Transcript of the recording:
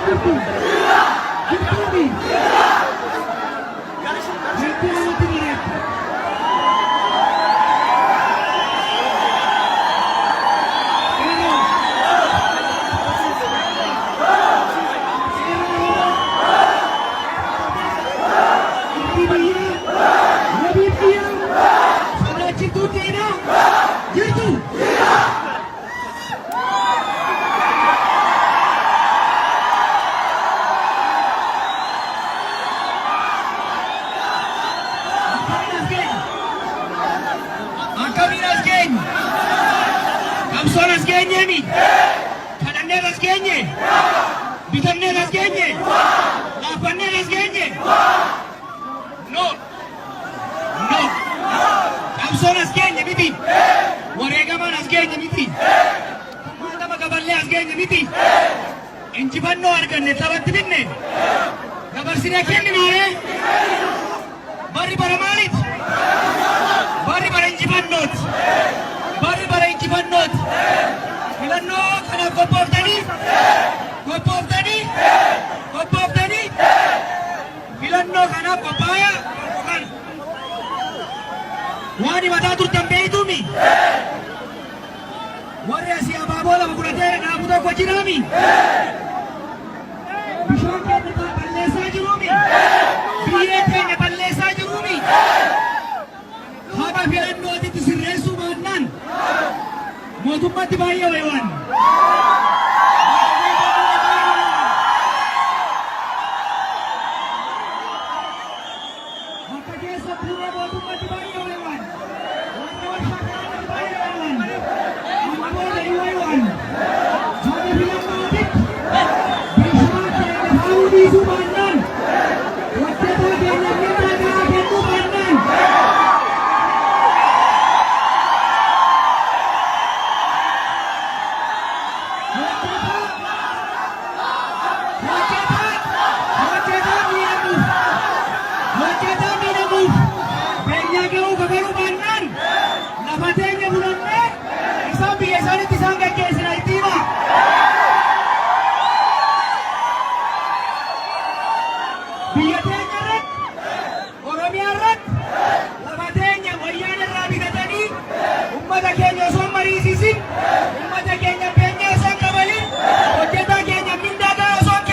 jirtu? Jirtuumi? Hedduu namatti bareeddu. Kamsoon as geenyeemi? Kadhanneen as geenye? Bitanneen as geenye? Dhaabbanneen as geenye? No. No. Kamsoon as geenye miti? Wareegamaan as geenye miti? Maatama gaballee as geenye miti? Injifannoo arganne sabatti binne? Dabarsinee kenninaaye? Barri bara maaliiti? Barri bara injifannooti. Barri bara injifannooti. Filannoo kanaaf qophooftanii filannoo kanaaf qophaa'aa kan waan himataa turtan beeytuumi warri asii abaaboo lama fudhatee dhaabu tokko jiraami bishaan keenya balleessaa jiruumi biyyee keenya balleessaa jiruumi haga filannootitti sirreessuu baannaan mootummaatti baay'ee wayiwaan